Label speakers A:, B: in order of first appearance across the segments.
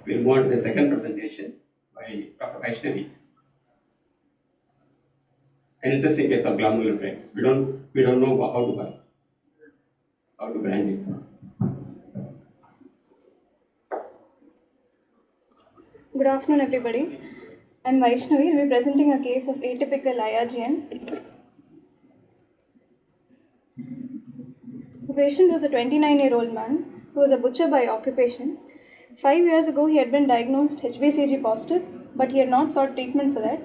A: We'll move on to the second presentation by Dr. Vaishnavi. An interesting case of glomerulonephritis. We don't know how to brand it.
B: Good afternoon, everybody. I'm Vaishnavi. I'll be presenting a case of atypical IRGN. The patient was a 29-year-old man who was a butcher by occupation. 5 years ago, he had been diagnosed HbCG positive, but he had not sought treatment for that.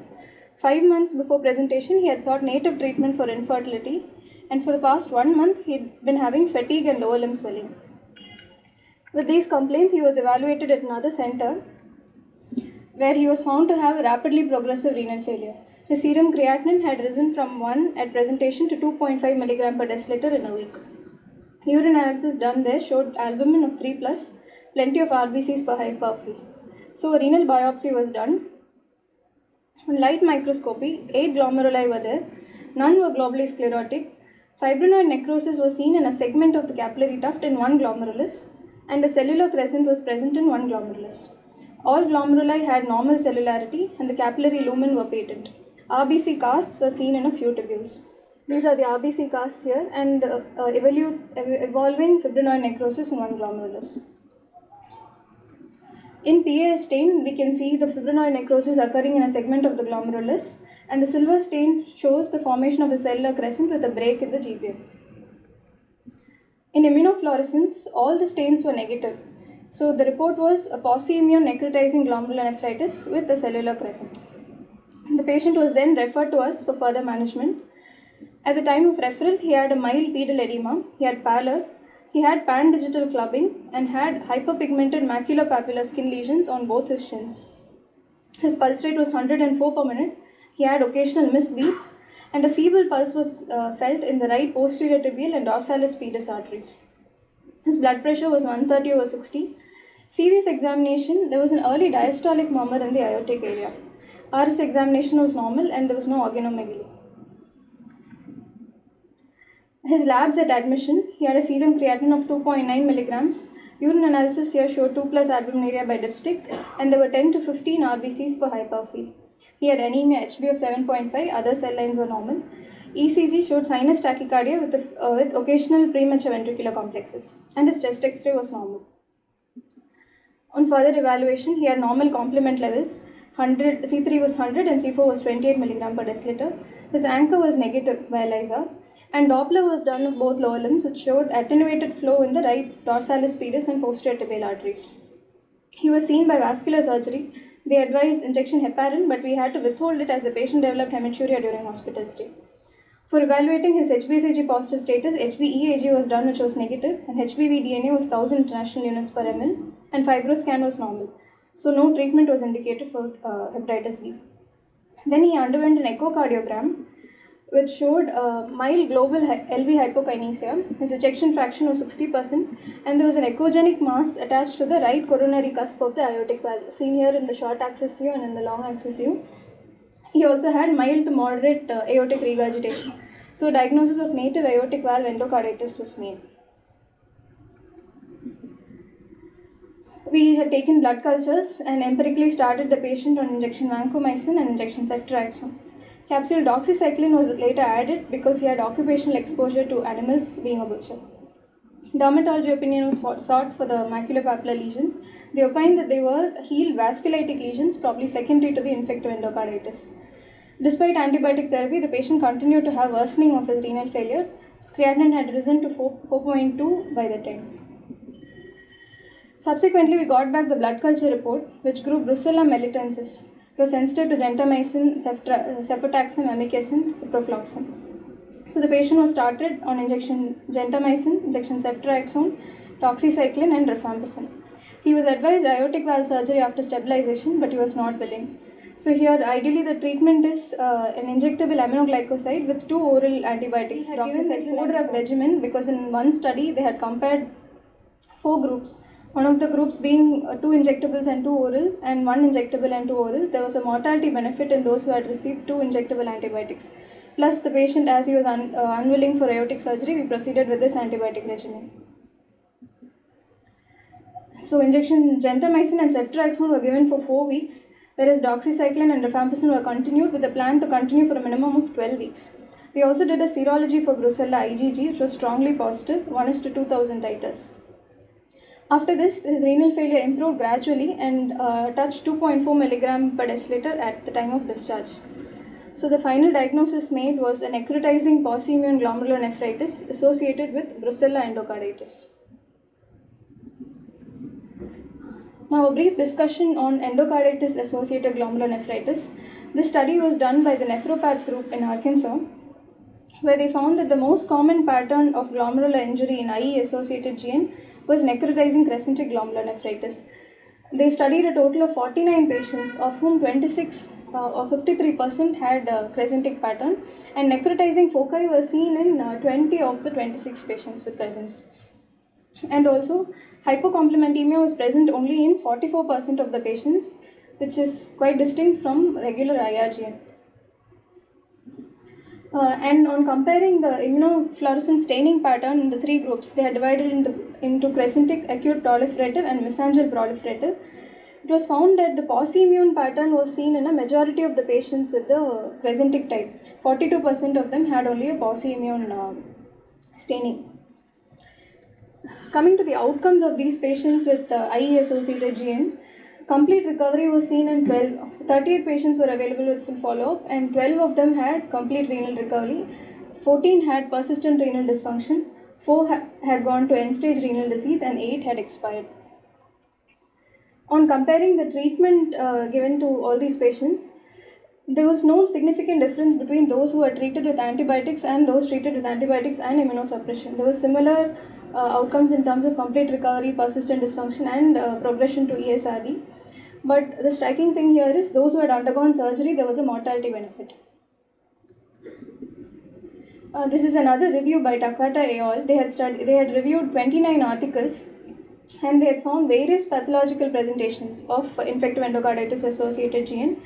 B: 5 months before presentation, he had sought native treatment for infertility, and for the past 1 month, he had been having fatigue and lower limb swelling. With these complaints, he was evaluated at another center, where he was found to have a rapidly progressive renal failure. His serum creatinine had risen from 1 at presentation to 2.5 mg per deciliter in a week. Urine analysis done there showed albumin of 3+, plenty of RBCs per hypertrophy. So a renal biopsy was done. On light microscopy, 8 glomeruli were there. None were globally sclerotic. Fibrinoid necrosis was seen in a segment of the capillary tuft in one glomerulus, and a cellular crescent was present in one glomerulus. All glomeruli had normal cellularity and the capillary lumen were patent. RBC casts were seen in a few tubules. These are the RBC casts here and evolving fibrinoid necrosis in one glomerulus. In PAS stain, we can see the fibrinoid necrosis occurring in a segment of the glomerulus, and the silver stain shows the formation of a cellular crescent with a break in the GPM. In immunofluorescence, all the stains were negative. So the report was a pauci-immune necrotizing glomerulonephritis with a cellular crescent. The patient was then referred to us for further management. At the time of referral, he had a mild pedal edema, he had pallor, he had pan-digital clubbing and had hyperpigmented maculopapular skin lesions on both his shins. His pulse rate was 104 per minute, he had occasional missed beats, and a feeble pulse was felt in the right posterior tibial and dorsalis pedis arteries. His blood pressure was 130/60. CVS examination, there was an early diastolic murmur in the aortic area. RS examination was normal and there was no organomegaly. His labs at admission, he had a serum creatinine of 2.9 mg. Urine analysis here showed 2+ albuminuria by dipstick, and there were 10 to 15 RBCs per hypertrophy. He had anemia HB of 7.5, other cell lines were normal. ECG showed sinus tachycardia with occasional premature ventricular complexes, and his chest X-ray was normal. On further evaluation, he had normal complement levels. C3 was 100 and C4 was 28 mg per deciliter. His anchor was negative by ELISA, and Doppler was done of both lower limbs, which showed attenuated flow in the right dorsalis pedis and posterior tibial arteries. He was seen by vascular surgery. They advised injection heparin, but we had to withhold it as the patient developed hematuria during hospital stay. For evaluating his HbCG positive status, HbEAG was done, which was negative, and HbV DNA was 1000 international units per ml, and fibroscan was normal. So no treatment was indicated for hepatitis B. Then he underwent an echocardiogram, which showed mild global LV hypokinesia. His ejection fraction was 60%, and there was an echogenic mass attached to the right coronary cusp of the aortic valve, seen here in the short axis view and in the long axis view. He also had mild to moderate aortic regurgitation. So diagnosis of native aortic valve endocarditis was made. We had taken blood cultures and empirically started the patient on injection vancomycin and injection ceftriaxone. Capsule doxycycline was later added because he had occupational exposure to animals, being a butcher. Dermatology opinion was sought for the maculopapular lesions. They opined that they were healed vasculitic lesions, probably secondary to the infective endocarditis. Despite antibiotic therapy, the patient continued to have worsening of his renal failure. His creatinine had risen to 4.2 by that time. Subsequently, we got back the blood culture report, which grew Brucella melitensis. It was sensitive to gentamicin, cefotaxime, amikacin, ciprofloxacin. So the patient was started on injection gentamicin, injection ceftriaxone, doxycycline, and rifampicin. He was advised aortic valve surgery after stabilization, but he was not willing. So here, ideally, the treatment is an injectable aminoglycoside with 2 oral antibiotics. We had given this 4-drug regimen because in one study they had compared 4 groups. One of the groups being 2 injectables and 2 oral, and 1 injectable and 2 oral. There was a mortality benefit in those who had received 2 injectable antibiotics. Plus, the patient, as he was unwilling for aortic surgery, we proceeded with this antibiotic regimen. So injection gentamicin and ceftriaxone were given for 4 weeks, whereas doxycycline and rifampicin were continued with a plan to continue for a minimum of 12 weeks. We also did a serology for Brucella IgG, which was strongly positive, 1:2000 titers. After this, his renal failure improved gradually and touched 2.4 mg per deciliter at the time of discharge. So the final diagnosis made was a necrotizing pauci-immune glomerulonephritis associated with Brucella endocarditis. Now a brief discussion on endocarditis associated glomerulonephritis. This study was done by the nephropath group in Arkansas, where they found that the most common pattern of glomerular injury in IE associated GN was necrotizing crescentic glomerulonephritis. They studied a total of 49 patients, of whom 26 or 53% had a crescentic pattern, and necrotizing foci were seen in 20 of the 26 patients with crescents. And also, hypocomplementemia was present only in 44% of the patients, which is quite distinct from regular IRGN. And on comparing the immunofluorescence staining pattern in the three groups, they are divided into crescentic, acute proliferative, and mesangial proliferative. It was found that the pauci-immune pattern was seen in a majority of the patients with the crescentic type. 42% of them had only a pauci-immune staining. Coming to the outcomes of these patients with IE-associated GN, complete recovery was seen in 38 patients were available with full follow-up, and 12 of them had complete renal recovery, 14 had persistent renal dysfunction, 4 had gone to end-stage renal disease, and 8 had expired. On comparing the treatment given to all these patients, there was no significant difference between those who were treated with antibiotics and those treated with antibiotics and immunosuppression. There was similar outcomes in terms of complete recovery, persistent dysfunction, and progression to ESRD. But the striking thing here is those who had undergone surgery, there was a mortality benefit. This is another review by Takata et al. They had reviewed 29 articles, and they had found various pathological presentations of infective endocarditis associated GN,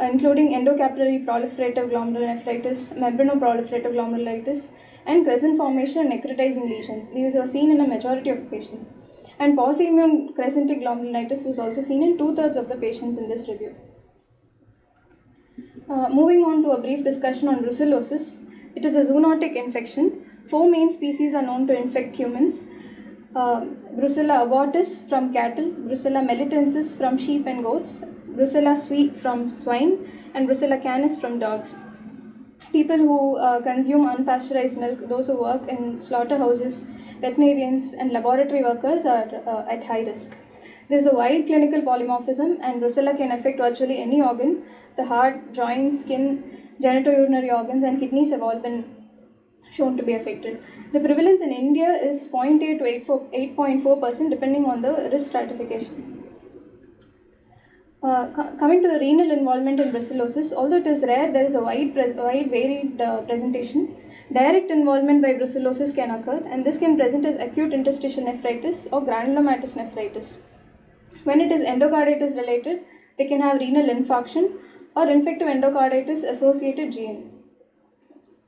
B: including endocapillary proliferative glomerulonephritis, membranoproliferative glomerulitis, and crescent formation and necrotizing lesions. These were seen in a majority of the patients. And pauci-immune crescentic glomerulitis was also seen in 2/3 of the patients in this review. Moving on to a brief discussion on brucellosis. It is a zoonotic infection. 4 main species are known to infect humans. Brucella abortus from cattle, Brucella melitensis from sheep and goats, Brucella sui from swine, and Brucella canis from dogs. People who consume unpasteurized milk, those who work in slaughterhouses, veterinarians, and laboratory workers are at high risk. There is a wide clinical polymorphism, and Brucella can affect virtually any organ. The heart, joints, skin, genitourinary organs, and kidneys have all been shown to be affected. The prevalence in India is 0.8 to 8.4% depending on the risk stratification. Coming to the renal involvement in brucellosis, although it is rare, there is a wide varied presentation. Direct involvement by brucellosis can occur, and this can present as acute interstitial nephritis or granulomatous nephritis. When it is endocarditis related, they can have renal infarction or infective endocarditis associated GN.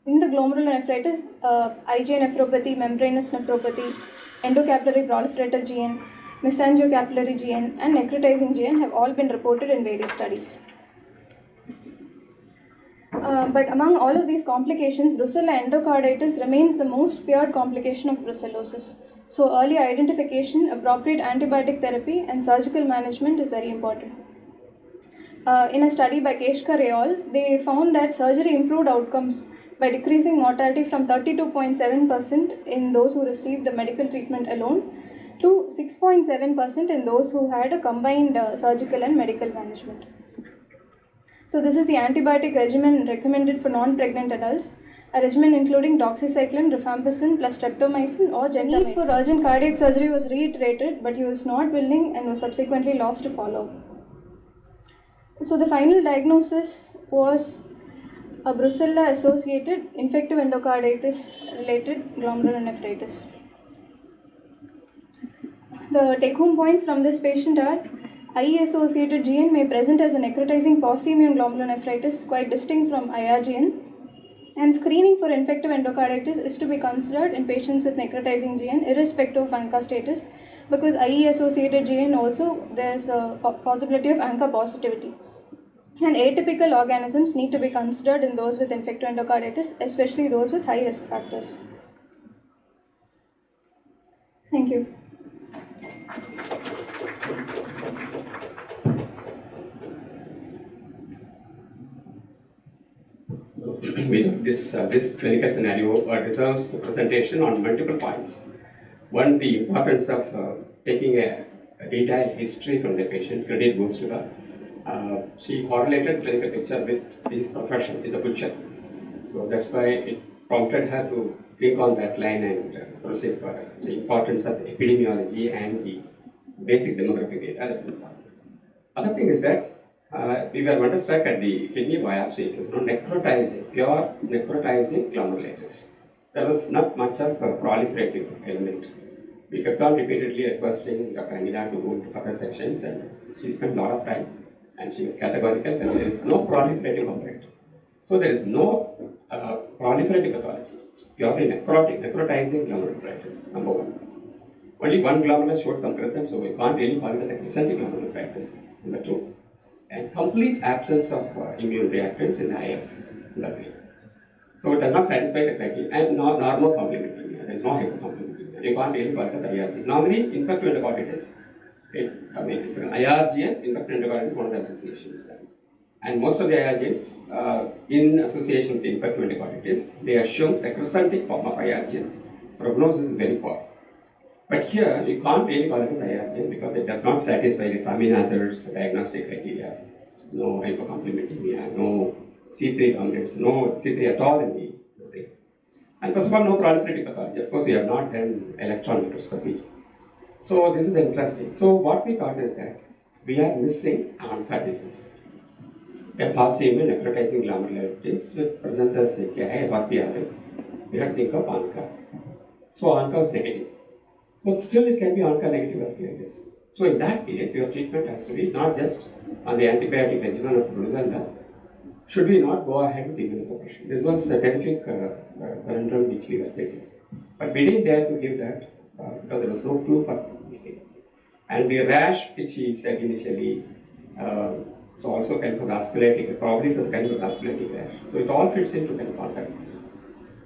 B: In the glomerulonephritis, IgA nephropathy, membranous nephropathy, endocapillary proliferative GN, mesangiocapillary GN, and necrotizing GN have all been reported in various studies. But among all of these complications, Brucella endocarditis remains the most feared complication of brucellosis. So early identification, appropriate antibiotic therapy, and surgical management is very important. In a study by Keshkar et al., they found that surgery improved outcomes by decreasing mortality from 32.7% in those who received the medical treatment alone to 6.7% in those who had a combined surgical and medical management. So this is the antibiotic regimen recommended for non-pregnant adults, a regimen including doxycycline, rifampicin plus streptomycin or gentamicin. The need for urgent cardiac surgery was reiterated, but he was not willing and was subsequently lost to follow. So the final diagnosis was a Brucella associated infective endocarditis related glomerulonephritis. The take-home points from this patient are: IE-associated GN may present as a necrotizing pauci-immune glomerulonephritis quite distinct from IRGN, and screening for infective endocarditis is to be considered in patients with necrotizing GN irrespective of ANCA status, because IE associated gene also there's a possibility of ANCA positivity. And atypical organisms need to be considered in those with infective endocarditis, especially those with high risk factors. Thank you.
A: This clinical scenario deserves presentation on multiple points. One, the importance of taking a detailed history from the patient. Credit goes to her. She correlated clinical picture with his profession, is a butcher. So that's why it prompted her to think on that line and proceed for the importance of epidemiology and the basic demographic data. Other thing is that we were wonderstruck at the kidney biopsy. It was necrotising, pure necrotising glomerulitis. There was not much of a proliferative element. We kept on repeatedly requesting Dr. Anila to go into further sections, and she spent a lot of time, and she was categorical that there is no proliferative component. So there is no proliferative pathology. It's purely necrotizing glomerulonephritis, number one. Only one glomerulus showed some crescent, so we can't really call it as a crescentic glomerulonephritis, number two. And complete absence of immune reactants in the IF, number three. So it does not satisfy the criteria, and normal complementing. There is no hypercomplementing. You can't really call it as IRG. Normally, infective endocarditis, it's an IRG and infective endocarditis is one of the associations. And most of the IRGs, in association with infective endocarditis, they assume the crescentic form of IRG. Prognosis is very poor. But here, you can't really call it as IRG because it does not satisfy the amino acids diagnostic criteria. No hypercomplementemia, no C3 dominance, no C3 at all in the state. And first of all, no proliferative pathology. Of course, we have not done electron microscopy. So this is interesting. So what we thought is that we are missing ANCA disease. A pauci-immune necrotizing glomerulitis which presents as AKI or PRA. We have to think of ANCA. So ANCA is negative. But still it can be ANCA negative vasculitis. So in that case, your treatment has to be not just on the antibiotic regimen of Brucella. Should we not go ahead with immunosuppression? This was a terrific conundrum which we were facing. But we didn't dare to give that because there was no clue for this thing. And the rash which he said initially, so also kind of a vasculitic, probably it was kind of a vasculitic rash. So it all fits into kind of ANCA disease.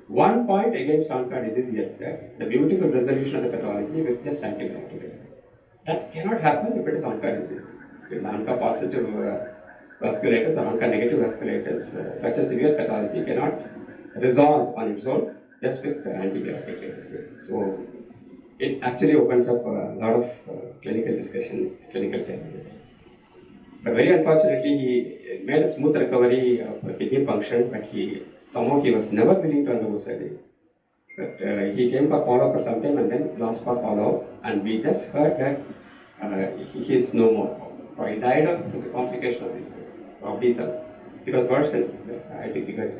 A: One point against ANCA disease is that the beautiful resolution of the pathology with just antibiotic. That cannot happen if it is ANCA disease. If it is ANCA positive vasculitis or ANCA negative vasculitis, such a severe pathology cannot resolve on its own just with antibiotic. So it actually opens up a lot of clinical discussion, clinical challenges. But very unfortunately, he made a smooth recovery of kidney function, but somehow he was never willing to undergo surgery. But he came for follow-up for some time and then lost for follow-up, and we just heard that he is no more. Or he died of the complication of this thing. Probably it was worsened. I think because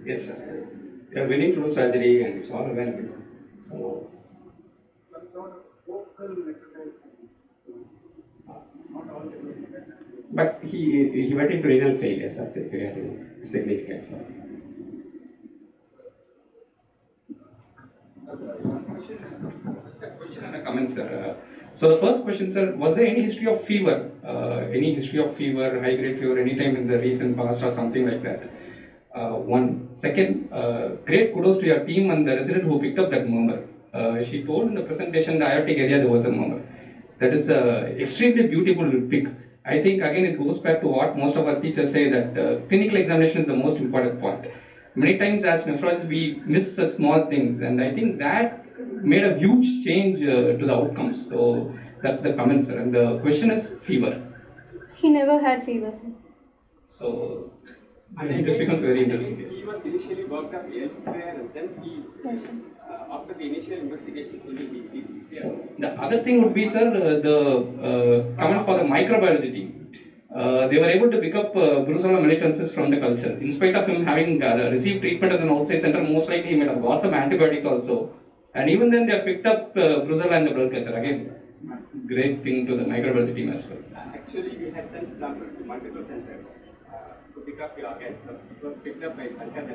A: yes, sir. They are willing to do surgery and it's all available. So,
C: some sort of vocal necrotising. Not all the
A: but he went into renal failure after creating significance.
D: Just a question and a comment, sir. So the first question, sir, was there any history of fever? Any history of fever, high-grade fever, anytime in the recent past or something like that? One. Second, great kudos to your team and the resident who picked up that murmur. She told in the presentation the aortic area there was a murmur. That is extremely beautiful pick. I think again it goes back to what most of our teachers say, that clinical examination is the most important point. Many times as nephrologists we miss such small things, and I think that made a huge change to the outcomes. So that's the comment, sir. And the question is fever.
B: He never had fever, sir.
D: So I think this becomes very interesting.
E: He was initially worked up elsewhere, and then he, after the initial investigations, only he reached here.
D: The other thing would be, sir, the comment for the microbiology team. They were able to pick up Brucella melitensis from the culture. In spite of him having received treatment at an outside center, most likely he might have got some antibiotics also. And even then they have picked up Brucella in the blood culture. Again, great thing to the microbiology team as well.
E: Actually, we had sent samples to multiple centers to pick up the organ. So it was picked up by Shankar.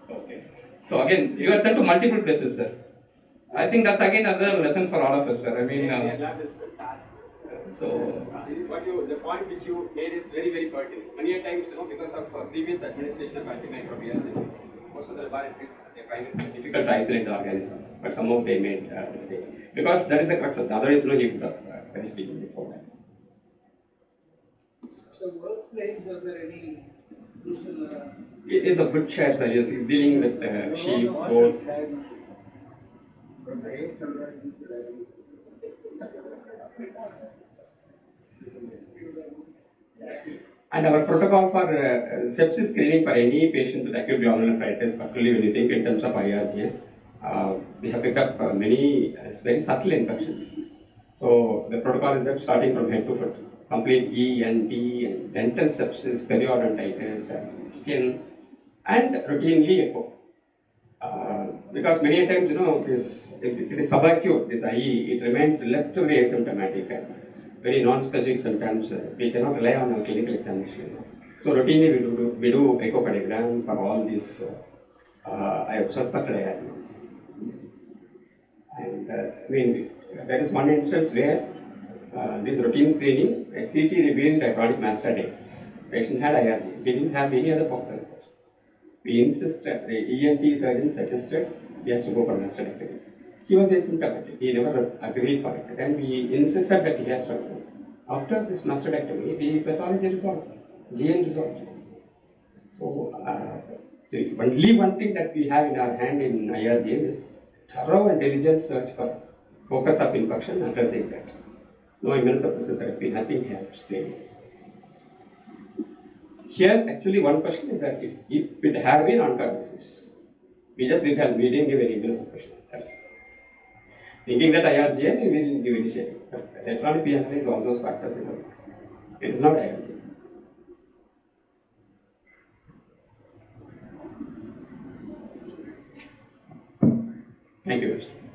D: Okay. So again, you had sent to multiple places, sir. I think that's again another lesson for all of us, sir. I mean,
E: lab is the task.
D: so
E: The point which you made is very, very pertinent. Many a times, because of previous administration of antimicrobials, most of the laboratories they find it difficult to isolate the organism, but somehow they made mistake. Because that is the crux of it. Otherwise, he could have finished it before that.
C: The workplace, was there any crucial?
A: It is a good share, sir. You're dealing with sheep, goat.
C: From the age of the
A: And our protocol for sepsis screening for any patient with acute glomerulonephritis, particularly when you think in terms of IRGN, we have picked up many very subtle infections. So the protocol is that starting from head to foot, complete ENT and dental sepsis, periodontitis, and skin, and routinely echo. Because many times, it is subacute, this IE, it remains relatively asymptomatic and very non-specific symptoms. We cannot rely on our clinical examination. So routinely we do echocardiogram for all these suspected IRGNs. And there is one instance where this routine screening, a CT revealed a chronic mastitis. Patient had IRG. He didn't have any other box report. We insisted, the ENT surgeon suggested he has to go for mastectomy. He was asymptomatic. He never agreed for it. Then we insisted that he has to go. After this mastectomy, the pathology resolved, GN resolved. So, the only one thing that we have in our hand in IRGM is thorough and diligent search for focus of infection, addressing that. No immunosuppressive therapy, nothing helps there. Here, actually, one question is that if it had been oncarditis, we didn't give any immunosuppression. That's it. Thinking that IRGM, we didn't give initiative. But electronic analyze all those factors. It is not IRGM. Thank you, Vaishnavi.